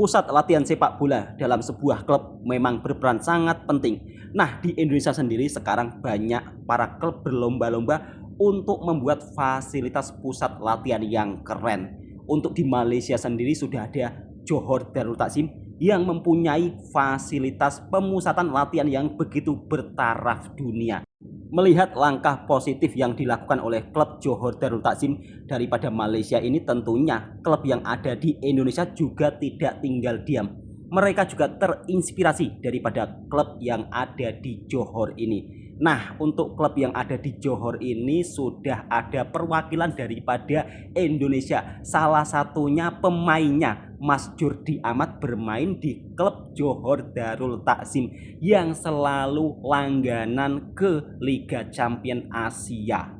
Pusat latihan sepak bola dalam sebuah klub memang berperan sangat penting. Nah, di Indonesia sendiri sekarang banyak para klub berlomba-lomba untuk membuat fasilitas pusat latihan yang keren. Untuk di Malaysia sendiri sudah ada Johor Darul Takzim yang mempunyai fasilitas pemusatan latihan yang begitu bertaraf dunia. Melihat langkah positif yang dilakukan oleh klub Johor Darul Takzim daripada Malaysia ini, tentunya klub yang ada di Indonesia juga tidak tinggal diam. Mereka juga terinspirasi daripada klub yang ada di Johor ini. Nah, untuk klub yang ada di Johor ini sudah ada perwakilan daripada Indonesia. Salah satunya pemainnya Mas Jordi Amat bermain di klub Johor Darul Takzim yang selalu langganan ke Liga Champion Asia.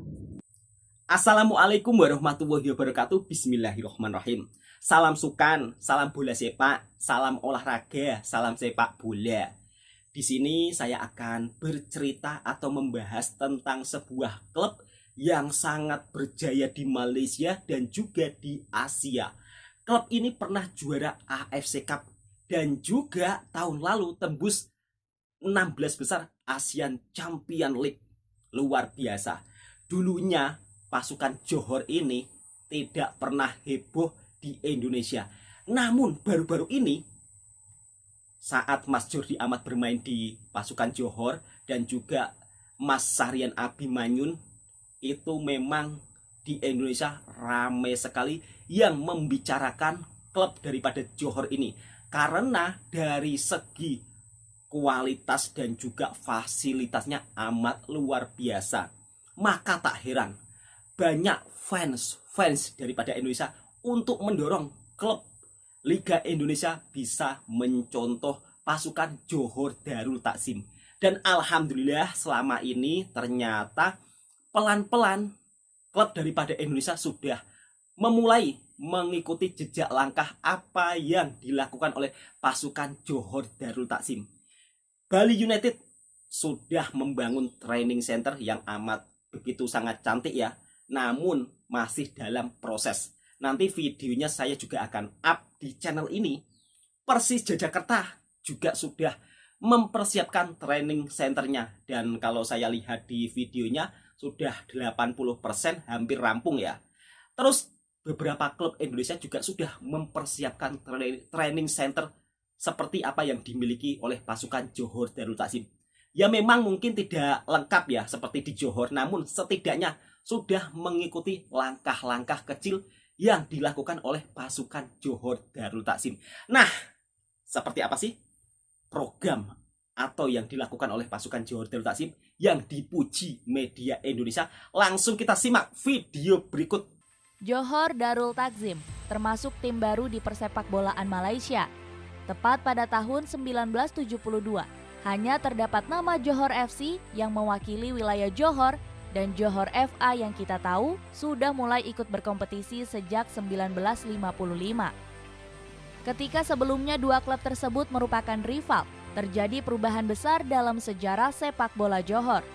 Assalamualaikum warahmatullahi wabarakatuh. Bismillahirrahmanirrahim. Salam sukan, salam bola sepak, salam olahraga, salam sepak bola. Di sini saya akan bercerita atau membahas tentang sebuah klub yang sangat berjaya di Malaysia dan juga di Asia. Klub ini pernah juara AFC Cup dan juga tahun lalu tembus 16 besar Asian Champion League. Luar biasa. Dulunya pasukan Johor ini tidak pernah heboh di Indonesia. Namun baru-baru ini saat Mas Jordi Amat bermain di pasukan Johor dan juga Mas Sahrian Abimanyun, itu memang di Indonesia ramai sekali yang membicarakan klub daripada Johor ini. Karena dari segi kualitas dan juga fasilitasnya amat luar biasa. Maka tak heran banyak fans daripada Indonesia untuk mendorong klub Liga Indonesia bisa mencontoh pasukan Johor Darul Takzim. Dan alhamdulillah selama ini ternyata pelan-pelan klub daripada Indonesia sudah memulai mengikuti jejak langkah apa yang dilakukan oleh pasukan Johor Darul Takzim. Bali United sudah membangun training center yang amat begitu sangat cantik ya, namun masih dalam proses. Nanti videonya saya juga akan up di channel ini. Persis Jakarta juga sudah mempersiapkan training centernya. Dan kalau saya lihat di videonya sudah 80% hampir rampung ya. Terus beberapa klub Indonesia juga sudah mempersiapkan training center seperti apa yang dimiliki oleh pasukan Johor Darul Takzim. Ya memang mungkin tidak lengkap ya seperti di Johor, namun setidaknya sudah mengikuti langkah-langkah kecil yang dilakukan oleh pasukan Johor Darul Takzim. Nah, seperti apa sih program atau yang dilakukan oleh pasukan Johor Darul Takzim yang dipuji media Indonesia? Langsung kita simak video berikut. Johor Darul Takzim termasuk tim baru di persepak bolaan Malaysia. Tepat pada tahun 1972, hanya terdapat nama Johor FC yang mewakili wilayah Johor. Dan Johor FA yang kita tahu sudah mulai ikut berkompetisi sejak 1955. Ketika sebelumnya dua klub tersebut merupakan rival, terjadi perubahan besar dalam sejarah sepak bola Johor.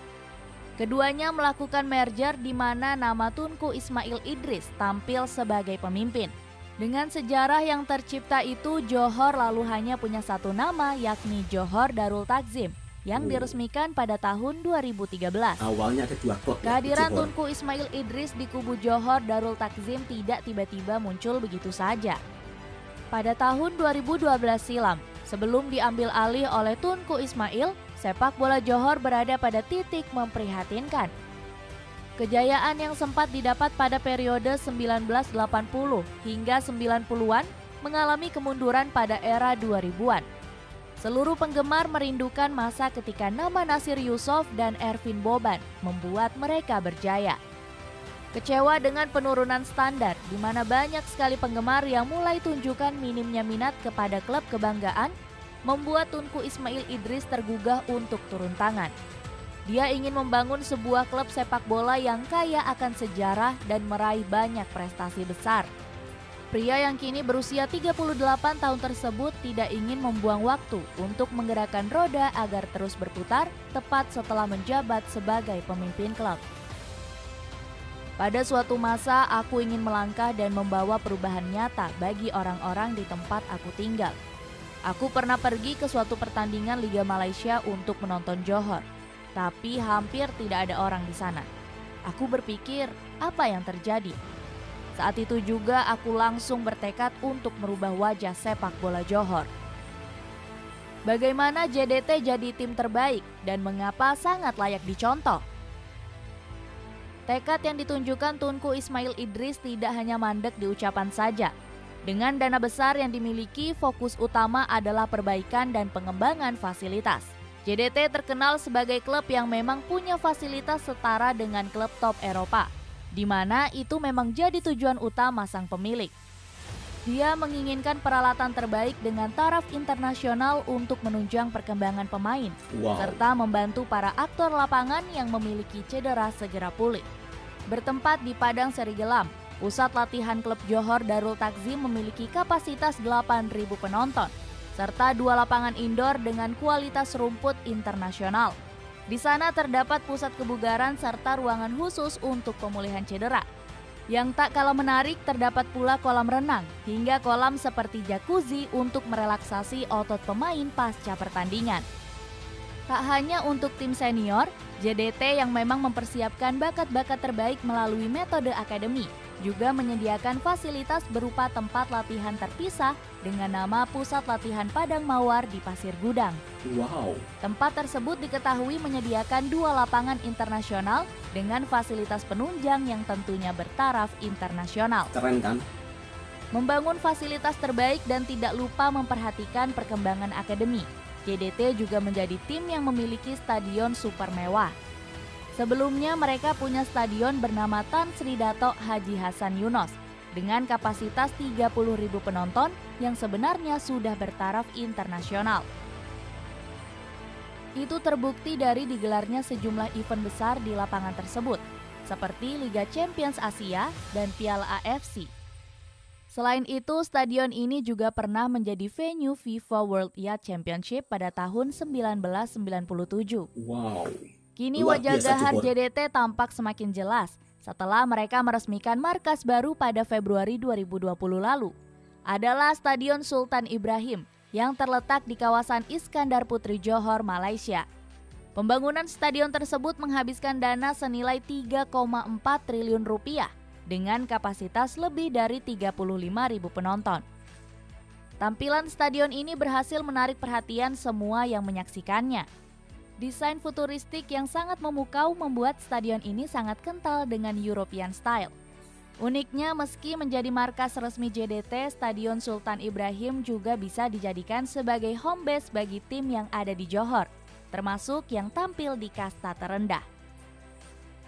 Keduanya melakukan merger di mana nama Tunku Ismail Idris tampil sebagai pemimpin. Dengan sejarah yang tercipta itu, Johor lalu hanya punya satu nama, yakni Johor Darul Takzim, yang diresmikan pada tahun 2013. Awalnya ada dua klub. Kehadiran Tunku Ismail Idris di kubu Johor Darul Takzim tidak tiba-tiba muncul begitu saja. Pada tahun 2012 silam, sebelum diambil alih oleh Tunku Ismail, sepak bola Johor berada pada titik memprihatinkan. Kejayaan yang sempat didapat pada periode 1980 hingga 90-an mengalami kemunduran pada era 2000-an. Seluruh penggemar merindukan masa ketika nama Nasir Yusof dan Ervin Boban membuat mereka berjaya. Kecewa dengan penurunan standar, di mana banyak sekali penggemar yang mulai tunjukkan minimnya minat kepada klub kebanggaan, membuat Tunku Ismail Idris tergugah untuk turun tangan. Dia ingin membangun sebuah klub sepak bola yang kaya akan sejarah dan meraih banyak prestasi besar. Pria yang kini berusia 38 tahun tersebut tidak ingin membuang waktu untuk menggerakkan roda agar terus berputar tepat setelah menjabat sebagai pemimpin klub. Pada suatu masa, aku ingin melangkah dan membawa perubahan nyata bagi orang-orang di tempat aku tinggal. Aku pernah pergi ke suatu pertandingan Liga Malaysia untuk menonton Johor, tapi hampir tidak ada orang di sana. Aku berpikir, apa yang terjadi? Saat itu juga aku langsung bertekad untuk merubah wajah sepak bola Johor. Bagaimana JDT jadi tim terbaik dan mengapa sangat layak dicontoh? Tekad yang ditunjukkan Tunku Ismail Idris tidak hanya mandek di ucapan saja. Dengan dana besar yang dimiliki, fokus utama adalah perbaikan dan pengembangan fasilitas. JDT terkenal sebagai klub yang memang punya fasilitas setara dengan klub top Eropa, di mana itu memang jadi tujuan utama sang pemilik. Dia menginginkan peralatan terbaik dengan taraf internasional untuk menunjang perkembangan pemain, serta membantu para aktor lapangan yang memiliki cedera segera pulih. Bertempat di Padang Serigelam, pusat latihan klub Johor Darul Takzim memiliki kapasitas 8.000 penonton, serta 2 lapangan indoor dengan kualitas rumput internasional. Di sana terdapat pusat kebugaran serta ruangan khusus untuk pemulihan cedera. Yang tak kalah menarik, terdapat pula kolam renang hingga kolam seperti jacuzzi untuk merelaksasi otot pemain pasca pertandingan. Tak hanya untuk tim senior, JDT yang memang mempersiapkan bakat-bakat terbaik melalui metode akademi, juga menyediakan fasilitas berupa tempat latihan terpisah dengan nama Pusat Latihan Padang Mawar di Pasir Gudang. Wow. Tempat tersebut diketahui menyediakan 2 lapangan internasional dengan fasilitas penunjang yang tentunya bertaraf internasional. Keren kan? Membangun fasilitas terbaik dan tidak lupa memperhatikan perkembangan akademi. JDT juga menjadi tim yang memiliki stadion super mewah. Sebelumnya mereka punya stadion bernama Tan Sri Dato Haji Hasan Yunos dengan kapasitas 30.000 penonton yang sebenarnya sudah bertaraf internasional. Itu terbukti dari digelarnya sejumlah event besar di lapangan tersebut, seperti Liga Champions Asia dan Piala AFC. Selain itu, stadion ini juga pernah menjadi venue FIFA World Yacht Championship pada tahun 1997. Wow. Kini Luar wajah biasa, gahar Johor. JDT tampak semakin jelas setelah mereka meresmikan markas baru pada Februari 2020 lalu. Adalah Stadion Sultan Ibrahim yang terletak di kawasan Iskandar Putri Johor, Malaysia. Pembangunan stadion tersebut menghabiskan dana senilai 3,4 triliun rupiah dengan kapasitas lebih dari 35.000 penonton. Tampilan stadion ini berhasil menarik perhatian semua yang menyaksikannya. Desain futuristik yang sangat memukau membuat stadion ini sangat kental dengan European style. Uniknya, meski menjadi markas resmi JDT, Stadion Sultan Ibrahim juga bisa dijadikan sebagai home base bagi tim yang ada di Johor, termasuk yang tampil di kasta terendah.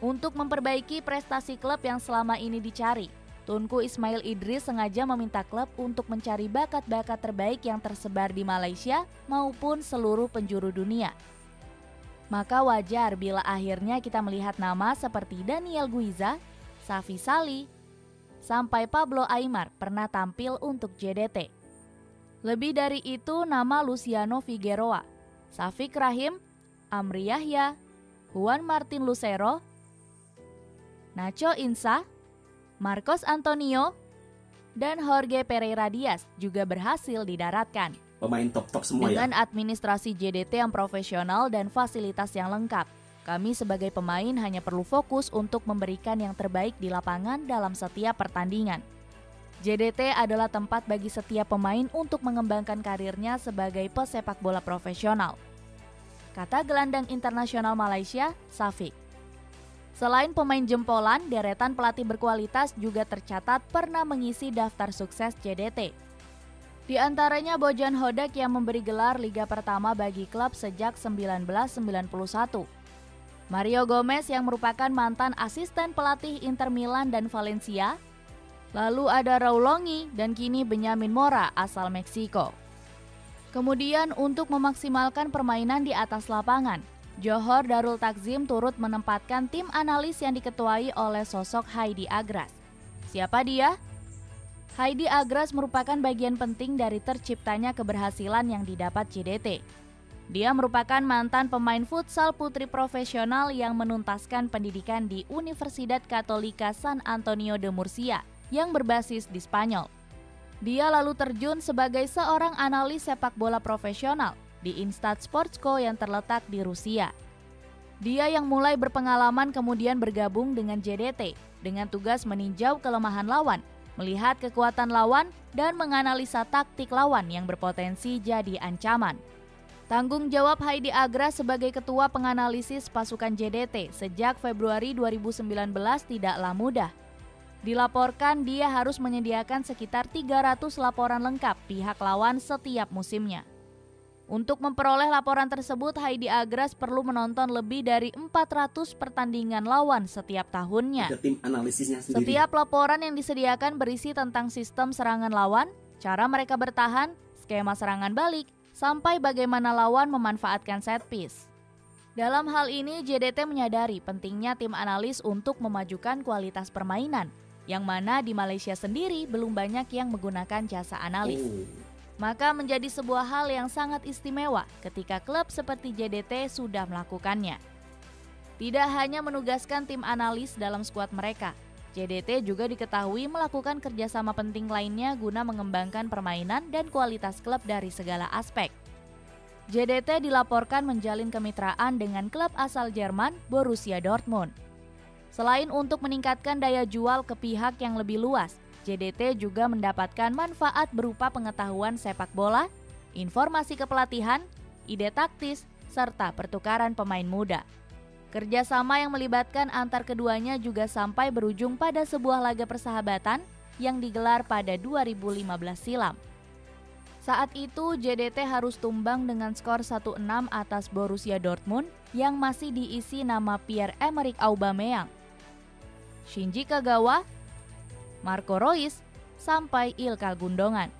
Untuk memperbaiki prestasi klub yang selama ini dicari, Tunku Ismail Idris sengaja meminta klub untuk mencari bakat-bakat terbaik yang tersebar di Malaysia maupun seluruh penjuru dunia. Maka wajar bila akhirnya kita melihat nama seperti Daniel Guiza, Safi Salih, sampai Pablo Aimar pernah tampil untuk JDT. Lebih dari itu, nama Luciano Figueroa, Safik Rahim, Amri Yahya, Juan Martin Lucero, Nacho Insa, Marcos Antonio, dan Jorge Pereira Diaz juga berhasil didaratkan. Pemain top-top semua Dengan ya. administrasi JDT yang profesional dan fasilitas yang lengkap, kami sebagai pemain hanya perlu fokus untuk memberikan yang terbaik di lapangan dalam setiap pertandingan. JDT adalah tempat bagi setiap pemain untuk mengembangkan karirnya sebagai pesepak bola profesional, kata gelandang internasional Malaysia, Safik. Selain pemain jempolan, deretan pelatih berkualitas juga tercatat pernah mengisi daftar sukses JDT. Di antaranya Bojan Hodak yang memberi gelar Liga Pertama bagi klub sejak 1991. Mario Gomez yang merupakan mantan asisten pelatih Inter Milan dan Valencia. Lalu ada Raul Longi dan kini Benyamin Mora asal Meksiko. Kemudian untuk memaksimalkan permainan di atas lapangan, Johor Darul Takzim turut menempatkan tim analis yang diketuai oleh sosok Heidi Agras. Siapa dia? Heidi Agras merupakan bagian penting dari terciptanya keberhasilan yang didapat JDT. Dia merupakan mantan pemain futsal putri profesional yang menuntaskan pendidikan di Universidad Católica San Antonio de Murcia yang berbasis di Spanyol. Dia lalu terjun sebagai seorang analis sepak bola profesional di Instat Sportsko yang terletak di Rusia. Dia yang mulai berpengalaman kemudian bergabung dengan JDT dengan tugas meninjau kelemahan lawan, melihat kekuatan lawan, dan menganalisa taktik lawan yang berpotensi jadi ancaman. Tanggung jawab Heidi Agra sebagai ketua penganalisis pasukan JDT sejak Februari 2019 tidaklah mudah. Dilaporkan dia harus menyediakan sekitar 300 laporan lengkap pihak lawan setiap musimnya. Untuk memperoleh laporan tersebut, Heidi Agras perlu menonton lebih dari 400 pertandingan lawan setiap tahunnya. Ada tim analisisnya sendiri. Setiap laporan yang disediakan berisi tentang sistem serangan lawan, cara mereka bertahan, skema serangan balik, sampai bagaimana lawan memanfaatkan set piece. Dalam hal ini, JDT menyadari pentingnya tim analis untuk memajukan kualitas permainan, yang mana di Malaysia sendiri belum banyak yang menggunakan jasa analis. Maka menjadi sebuah hal yang sangat istimewa ketika klub seperti JDT sudah melakukannya. Tidak hanya menugaskan tim analis dalam skuad mereka, JDT juga diketahui melakukan kerjasama penting lainnya guna mengembangkan permainan dan kualitas klub dari segala aspek. JDT dilaporkan menjalin kemitraan dengan klub asal Jerman Borussia Dortmund. Selain untuk meningkatkan daya jual ke pihak yang lebih luas, JDT juga mendapatkan manfaat berupa pengetahuan sepak bola, informasi kepelatihan, ide taktis, serta pertukaran pemain muda. Kerjasama yang melibatkan antar keduanya juga sampai berujung pada sebuah laga persahabatan yang digelar pada 2015 silam. Saat itu JDT harus tumbang dengan skor 1-6 atas Borussia Dortmund yang masih diisi nama Pierre-Emerick Aubameyang, Shinji Kagawa, Marco Reus, sampai Ilkay Gundogan.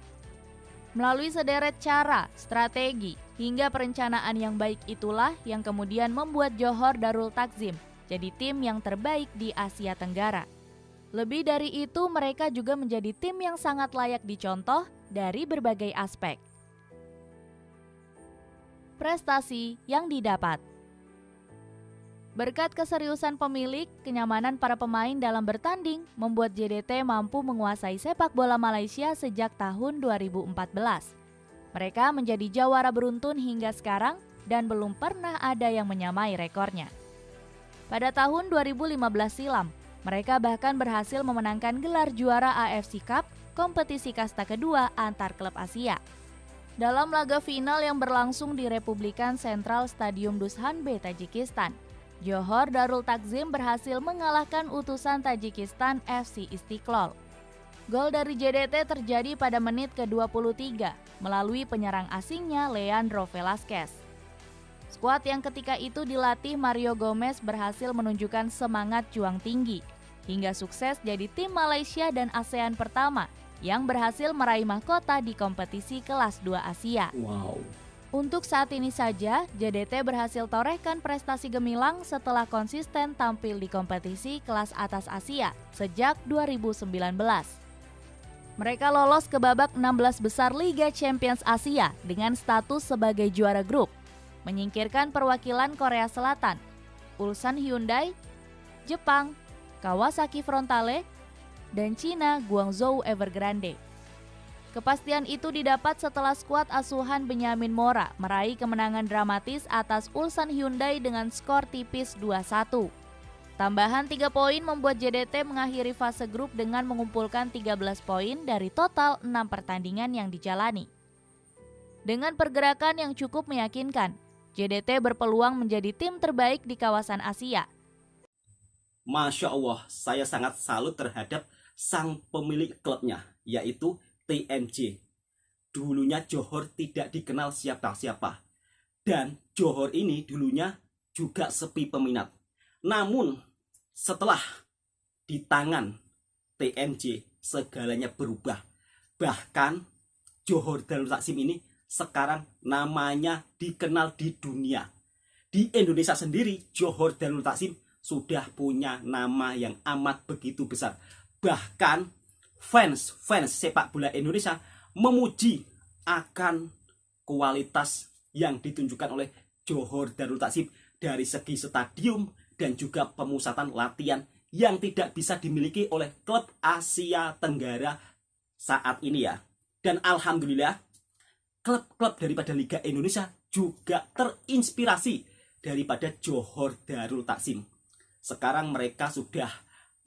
Melalui sederet cara, strategi, hingga perencanaan yang baik itulah yang kemudian membuat Johor Darul Takzim jadi tim yang terbaik di Asia Tenggara. Lebih dari itu, mereka juga menjadi tim yang sangat layak dicontoh dari berbagai aspek. Prestasi yang didapat. Berkat keseriusan pemilik, kenyamanan para pemain dalam bertanding membuat JDT mampu menguasai sepak bola Malaysia sejak tahun 2014. Mereka menjadi jawara beruntun hingga sekarang dan belum pernah ada yang menyamai rekornya. Pada tahun 2015 silam, mereka bahkan berhasil memenangkan gelar juara AFC Cup, kompetisi kasta kedua antar klub Asia. Dalam laga final yang berlangsung di Republikan Sentral Stadium Dushanbe, Tajikistan, Johor Darul Takzim berhasil mengalahkan utusan Tajikistan FC Istiqlal. Gol dari JDT terjadi pada menit ke-23 melalui penyerang asingnya Leandro Velasquez. Skuad yang ketika itu dilatih Mario Gomez berhasil menunjukkan semangat juang tinggi hingga sukses jadi tim Malaysia dan ASEAN pertama yang berhasil meraih mahkota di kompetisi kelas 2 Asia. Wow. Untuk saat ini saja, JDT berhasil torehkan prestasi gemilang setelah konsisten tampil di kompetisi kelas atas Asia sejak 2019. Mereka lolos ke babak 16 besar Liga Champions Asia dengan status sebagai juara grup, menyingkirkan perwakilan Korea Selatan, Ulsan Hyundai, Jepang, Kawasaki Frontale, dan Cina Guangzhou Evergrande. Kepastian itu didapat setelah skuad asuhan Benyamin Mora meraih kemenangan dramatis atas Ulsan Hyundai dengan skor tipis 2-1. Tambahan 3 poin membuat JDT mengakhiri fase grup dengan mengumpulkan 13 poin dari total 6 pertandingan yang dijalani. Dengan pergerakan yang cukup meyakinkan, JDT berpeluang menjadi tim terbaik di kawasan Asia. Masya Allah, saya sangat salut terhadap sang pemilik klubnya, yaitu TMJ. Dulunya Johor tidak dikenal siapa-siapa. Dan Johor ini dulunya juga sepi peminat. Namun setelah di tangan TMJ segalanya berubah. Bahkan Johor Darul Takzim ini sekarang namanya dikenal di dunia. Di Indonesia sendiri Johor Darul Takzim sudah punya nama yang amat begitu besar. Bahkan fans sepak bola Indonesia memuji akan kualitas yang ditunjukkan oleh Johor Darul Takzim dari segi stadium dan juga pemusatan latihan yang tidak bisa dimiliki oleh klub Asia Tenggara saat ini ya. Dan alhamdulillah klub-klub daripada Liga Indonesia juga terinspirasi daripada Johor Darul Takzim. Sekarang mereka sudah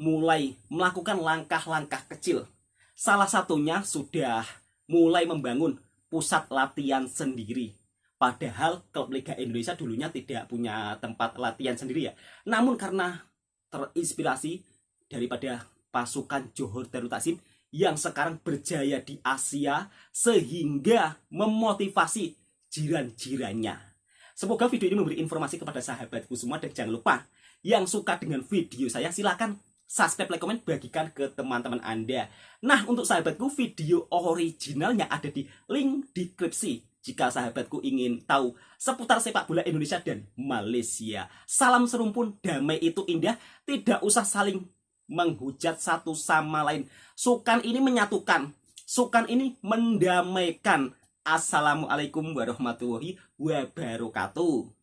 mulai melakukan langkah-langkah kecil. Salah satunya sudah mulai membangun pusat latihan sendiri. Padahal klub Liga Indonesia dulunya tidak punya tempat latihan sendiri ya. Namun karena terinspirasi daripada pasukan Johor Darul Takzim yang sekarang berjaya di Asia sehingga memotivasi jiran-jirannya. Semoga video ini memberi informasi kepada sahabatku semua, dan jangan lupa yang suka dengan video saya silakan subscribe, like, komen, bagikan ke teman-teman Anda. Nah, untuk sahabatku, video originalnya ada di link deskripsi jika sahabatku ingin tahu seputar sepak bola Indonesia dan Malaysia. Salam serumpun, damai itu indah, tidak usah saling menghujat satu sama lain. Sukan ini menyatukan, sukan ini mendamaikan. Assalamualaikum warahmatullahi wabarakatuh.